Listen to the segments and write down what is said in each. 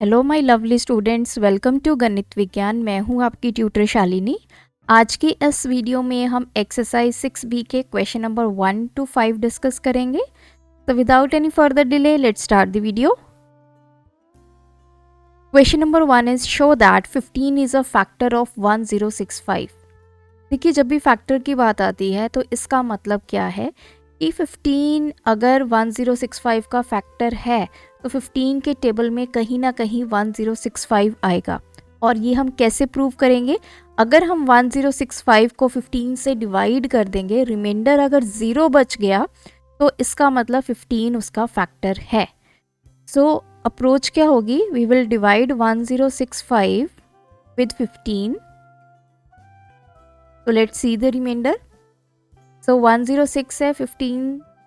Hello my lovely students, welcome to Ganit Vigyan. मैं हूं आपकी ट्यूटर शालिनी। आज की इस वीडियो में हम एक्सरसाइज 6B के क्वेश्चन नंबर 1 to 5 डिस्कस करेंगे। तो without any further delay let's start the video. Question number 1 is show that 15 is a factor of 1065। देखिए, जब भी फैक्टर की बात आती है तो इसका मतलब क्या है कि 15 अगर 1065 का फैक्टर है तो 15 के टेबल में कहीं ना कहीं 1065 आएगा। और ये हम कैसे प्रूव करेंगे? अगर हम 1065 को 15 से डिवाइड कर देंगे, रिमाइंडर अगर 0 बच गया तो इसका मतलब 15 उसका फैक्टर है। सो अप्रोच क्या होगी? We will divide 1065 with 15। So let's see the remainder. So 106 है, 15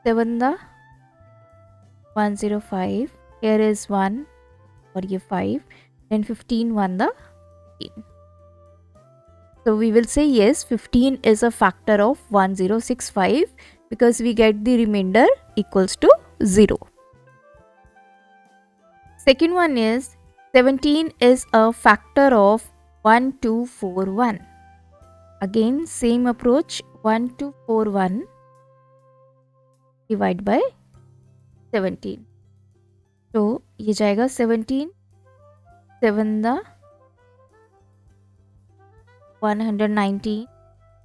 7 दा 105, here is 1 और ये 5, then 15 1 दा 15. So we will say yes, 15 is a factor of 1065 because we get the remainder equals to 0. Second one is 17 is a factor of 1241. Again same approach, 1241 divide by 17. तो ये जाएगा 17 7 दा 119,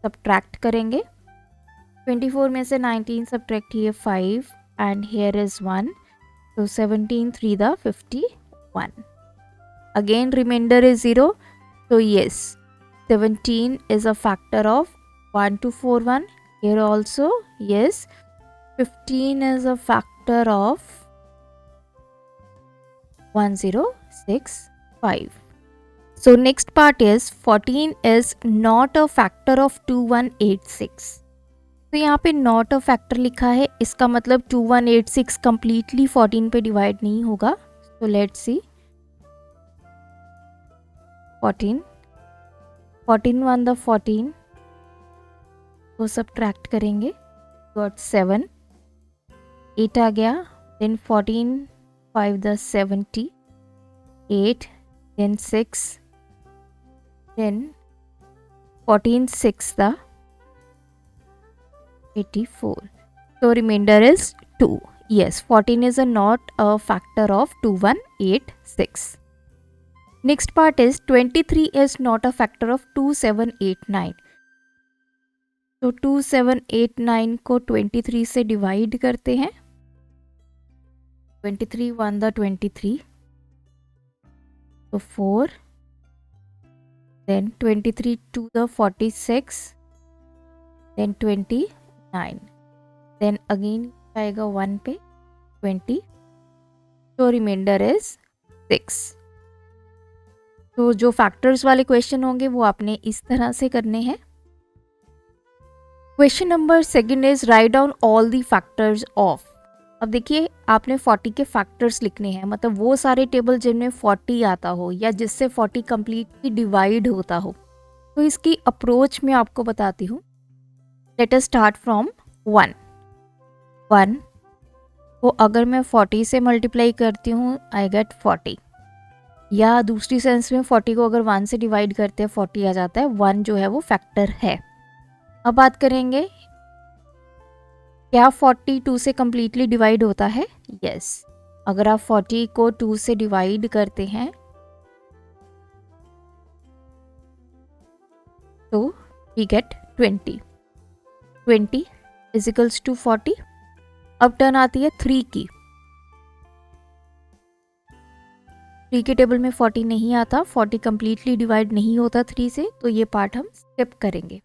subtract करेंगे। 24 में से 19 सब्ट्रैक्ट किए 5 and here is 1, तो 17 3 दा 51। Again reminder is 0, so yes, 17 is a factor of 1241. Here also yes, 15 is a factor of 1065. So next part is 14 is not a factor of 2186. तो यहाँ पे not a factor लिखा है, इसका मतलब 2186 completely 14 पे डिवाइड नहीं होगा। So let's see, 14 1 द 14 को सब्ट्रैक्ट करेंगे, गॉट 7, 8 आ गया, देन 14 5 द 70, 8, देन 6, देन 14 6 द 84, so remainder is 2. Yes, 14 is a not a factor of 2186. Next part is 23 is not a factor of 2789. तो 2789 को 23 से डिवाइड करते हैं। 23 1 द 23, तो 4, देन 23 2 द 46, देन 29, देन अगेन आएगा 1 पे 20, तो रिमाइंडर इज 6। तो जो फैक्टर्स वाले क्वेश्चन होंगे वो आपने इस तरह से करने हैं। Question number 2 is write down all the factors of. अब देखिए, आपने 40 के फैक्टर्स लिखने हैं, मतलब वो सारे टेबल जिनमें 40 आता हो या जिससे 40 कंप्लीटली डिवाइड होता हो। तो इसकी अप्रोच मैं आपको बताती हूँ। लेट अस स्टार्ट फ्रॉम 1 को अगर मैं 40 से मल्टीप्लाई करती हूँ, आई गेट 40। या दूसरी सेंस में 40 को अगर 1 से डिवाइड करते हैं 40 आ जाता है। 1 जो है वो फैक्टर है। अब बात करेंगे, क्या 40 2 से कम्प्लीटली डिवाइड होता है? यस, अगर आप 40 को 2 से डिवाइड करते हैं तो we get 20 is equals to 40। अब टर्न आती है 3 की। 3 के टेबल में 40 नहीं आता, 40 कम्प्लीटली डिवाइड नहीं होता 3 से, तो ये पार्ट हम स्किप करेंगे।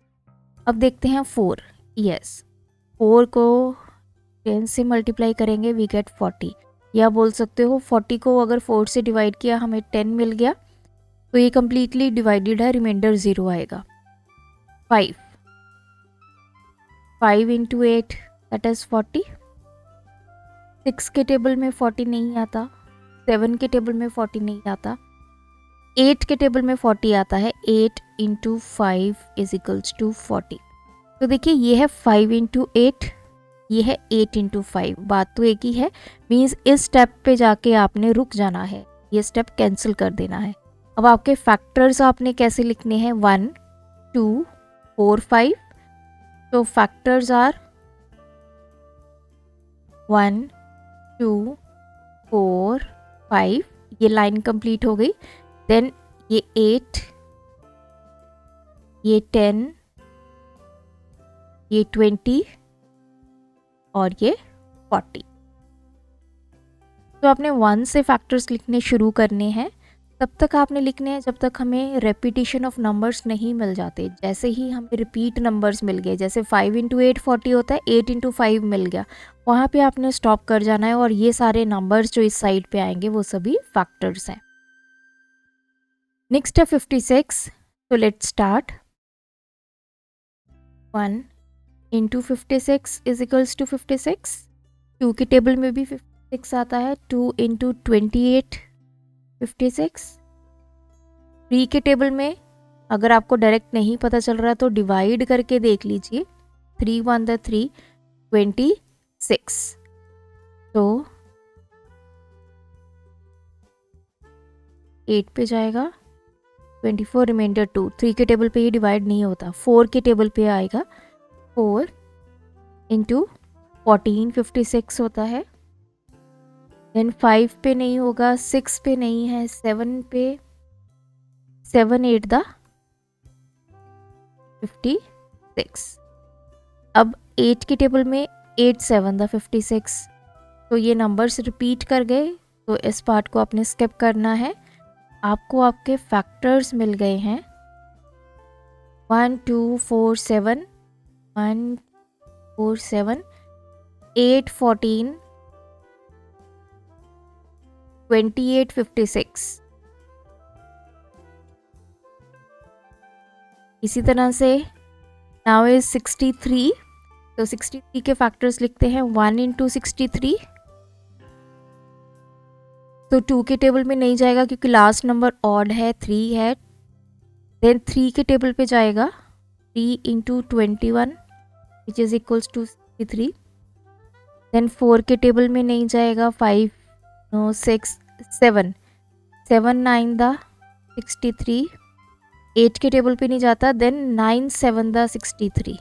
अब देखते हैं 4। यस, 4 को 10 से मल्टीप्लाई करेंगे, वी गेट 40। या बोल सकते हो 40 को अगर 4 से डिवाइड किया हमें 10 मिल गया, तो ये कम्प्लीटली डिवाइडेड है, रिमाइंडर 0 आएगा। 5 इंटू 8 दैट इज 40। 6 के टेबल में 40 नहीं आता, 7 के टेबल में 40 नहीं आता, 8 के टेबल में 40 आता है। 8 इंटू 5 इज इक्वल्स टू 40। तो देखिए, ये है 5 इंटू 8, ये है 8 इंटू 5। बात तो एक ही है, मीन्स इस स्टेप पे जाके आपने रुक जाना है। ये स्टेप कैंसिल कर देना है। अब आपके फैक्टर्स आपने कैसे लिखने हैं, 1 2 4 5। तो फैक्टर्स आर 1 2 4 5, ये लाइन कंप्लीट हो गई। देन ये 8, ये 10, ये 20 और ये 40। तो आपने 1 से फैक्टर्स लिखने शुरू करने हैं। तब तक आपने लिखने हैं जब तक हमें रेपिटेशन ऑफ नंबर्स नहीं मिल जाते। जैसे ही हमें रिपीट नंबर्स मिल गए, जैसे 5 इंटू 8 40 होता है, 8 इंटू 5 मिल गया, वहाँ पे आपने स्टॉप कर जाना है। और ये सारे नंबर्स जो इस साइड पे आएंगे वो सभी फैक्टर्स हैं। नेक्स्ट है 56। तो let's start. 1 into 56 is equals to 56। 2 के टेबल में भी 56 आता है। 2 इंटू 28 56। 3 के टेबल में अगर आपको डायरेक्ट नहीं पता चल रहा तो डिवाइड करके देख लीजिए। 3 1 3 26। तो 8 पे जाएगा, 24 रिमाइंडर 2। 3 के टेबल पे ये डिवाइड नहीं होता। 4 के टेबल पे आएगा। 4 इंटू 14 56 होता है। देन 5 पे नहीं होगा, 6 पे नहीं है, 7 पे, 7 8 द 56। अब 8 के टेबल में 8 7 द 56। तो ये नंबर्स रिपीट कर गए, तो इस पार्ट को आपने स्किप करना है। आपको आपके फैक्टर्स मिल गए हैं 1 2 4 7, 1 4 7, 8 14 28 56। इसी तरह से नाउ इज 63। तो 63 के फैक्टर्स लिखते हैं 1 इंटू 63। तो 2 के टेबल में नहीं जाएगा क्योंकि लास्ट नंबर ऑड है, 3 है। देन 3 के टेबल पे जाएगा 3 into 21 which is equals to 63। Then 4 के टेबल में नहीं जाएगा, 5 नो 6 7, 7 9 द 63। 8 के टेबल पे नहीं जाता। देन 9 7 द 63।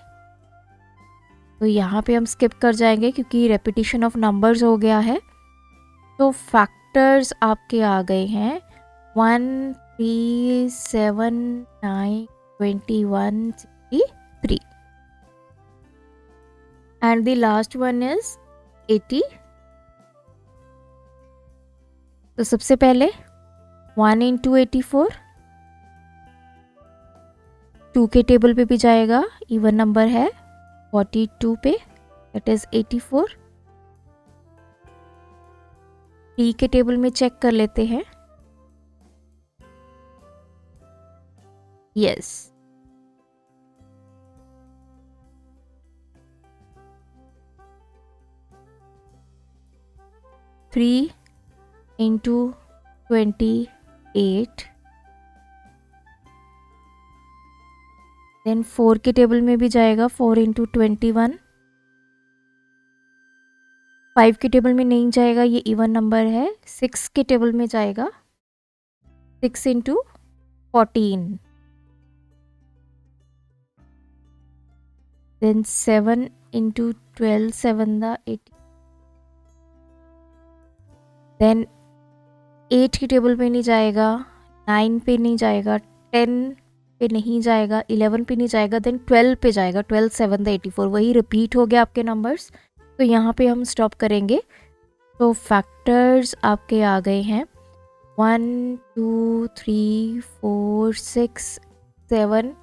तो यहाँ पे हम स्किप कर जाएंगे क्योंकि रेपिटेशन ऑफ नंबर्स हो गया है। तो फैक्टर्स आपके आ गए हैं 1 3 7 9 21 63 and the last one is 80। तो सबसे पहले 1 इंटू 84। 2 के टेबल पे भी जाएगा, इवन नंबर है 42 पे, दैट इज 84। 3 के टेबल में चेक कर लेते हैं। Yes, three into 28। देन 4 के टेबल में भी जाएगा, 4 इंटू 21। 5 के टेबल में नहीं जाएगा, ये इवन नंबर है। 6 के टेबल में जाएगा, 6 इंटू 14। देन 7 इंटू 12, 7 द 80। देन 8 के टेबल पे नहीं जाएगा, 9 पे नहीं जाएगा, 10 पे नहीं जाएगा, 11 पे नहीं जाएगा। देन 12 पे जाएगा, 12 7 द 84। वही रिपीट हो गया आपके नंबर्स। तो यहाँ पे हम स्टॉप करेंगे। तो फैक्टर्स आपके आ गए हैं 1 2 3 4 6 7,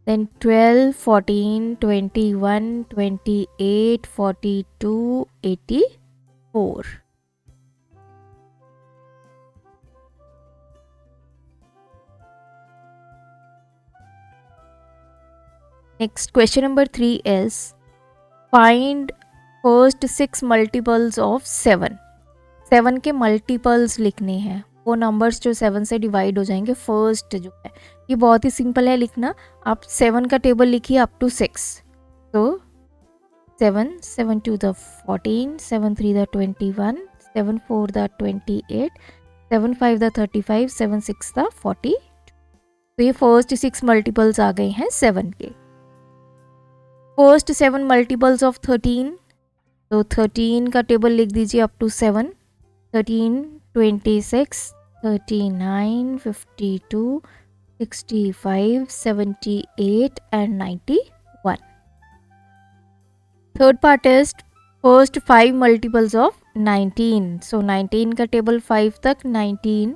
then 12 14 21 28 42 84। Next, question number 3 is find first 6 multiples of 7. 7 के मल्टीपल्स लिखने हैं, वो नंबर्स जो 7 से डिवाइड हो जाएंगे। फर्स्ट जो है ये बहुत ही सिंपल है लिखना। आप 7 का टेबल लिखिए अप टू 6। तो 7 7 2 the 14, 7 3 the 21, 7 4 the 28, 7 5 the 35, 7 6 the 40। तो ये फर्स्ट 6 मल्टीपल्स आ गए हैं 7 के। फर्स्ट 7 मल्टीपल्स ऑफ 13, तो 13 का टेबल लिख दीजिए up to 7। 13, 26, 39, 52, 65, 78 and 91. Third part is first 5 multiples of 19. So 19 का टेबल 5 तक 19,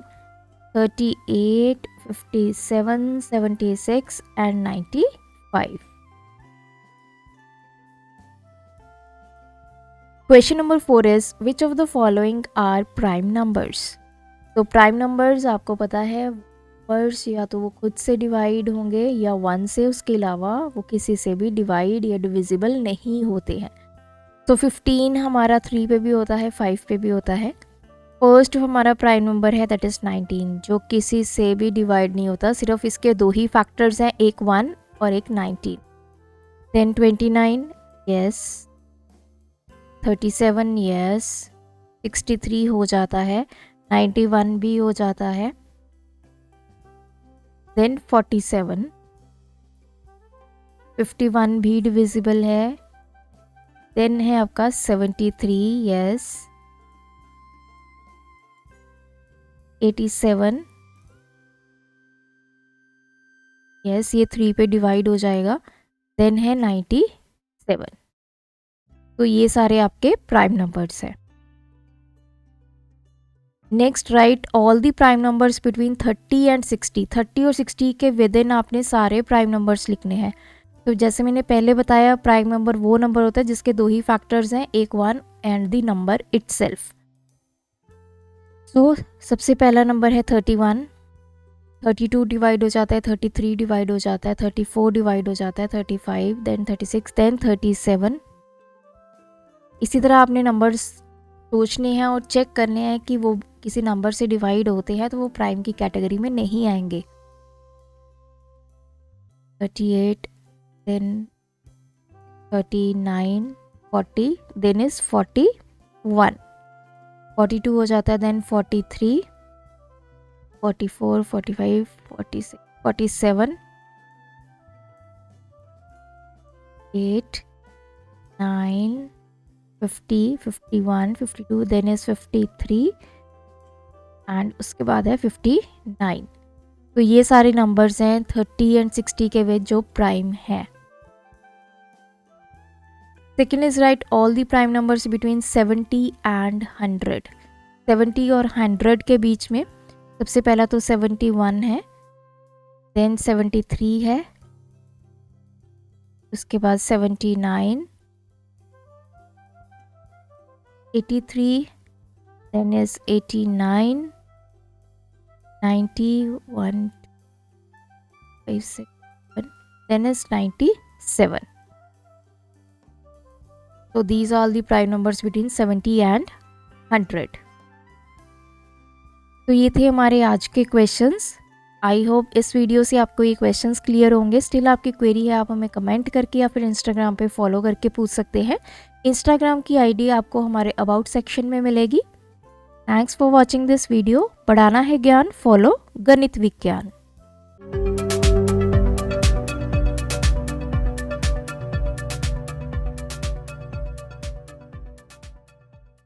38, 57, 76 and 95. Question number 4 is which of the following are prime numbers? तो प्राइम नंबर्स आपको पता है नंबर्स या तो वो खुद से डिवाइड होंगे या 1 से, उसके अलावा वो किसी से भी डिवाइड या डिविजिबल नहीं होते हैं। तो 15 हमारा 3 पे भी होता है, 5 पे भी होता है। फर्स्ट हमारा प्राइम नंबर है दैट इज़ 19, जो किसी से भी डिवाइड नहीं होता, सिर्फ इसके 2 ही फैक्टर्स हैं, एक 1 और एक 19। देन 29 यस, 37 यस, 63 हो जाता है, 91 भी हो जाता है। देन 47, 51 भी डिविजिबल है। देन है आपका 73 यस, 87 यस, ये 3 पे डिवाइड हो जाएगा। देन है 97। तो ये सारे आपके प्राइम नंबर्स हैं। Next right all the prime numbers between 30 and 60। 30 और 60 के विद इन आपने सारे प्राइम नंबर्स लिखने हैं। तो जैसे मैंने पहले बताया, प्राइम नंबर वो नंबर होता है जिसके 2 ही फैक्टर्स हैं, एक 1 एंड द नंबर इटसेल्फ। तो सबसे पहला नंबर है 31, 32 डिवाइड हो जाता है, 33 डिवाइड हो जाता है, 34 डिवाइड हो जाता है, 35, देन 36, देन 37। इसी तरह आपने नंबर्स सोचने हैं और चेक करने हैं कि वो किसी नंबर से डिवाइड होते हैं तो वो प्राइम की कैटेगरी में नहीं आएंगे। 38, देन 39, 40, देन इज 41, 42 हो जाता है, देन 43, 44, 45, 46, 47, 8, 9, 50, 51, 52, देन इज 53 एंड उसके बाद है 59। तो ये सारे नंबर्स हैं 30 एंड 60 के विच जो प्राइम है। Second is right all the prime numbers between 70 and 100। 70 और 100 के बीच में सबसे पहला तो 71 है, देन 73 है, उसके बाद 79, 83, then is 89, 90, 1, 5, 6, 7, then is 97. So these are all the prime numbers between 70 and 100. तो ये थे हमारे आज के क्वेश्चंस। आई होप इस वीडियो से आपको ये क्वेश्चंस क्लियर होंगे। स्टिल आपकी क्वेरी है, आप हमें कमेंट करके या फिर इंस्टाग्राम पे फॉलो करके पूछ सकते हैं। इंस्टाग्राम की आईडी आपको हमारे अबाउट सेक्शन में मिलेगी। Thanks for watching this video. बढ़ाना है ज्ञान, फॉलो गणित विज्ञान।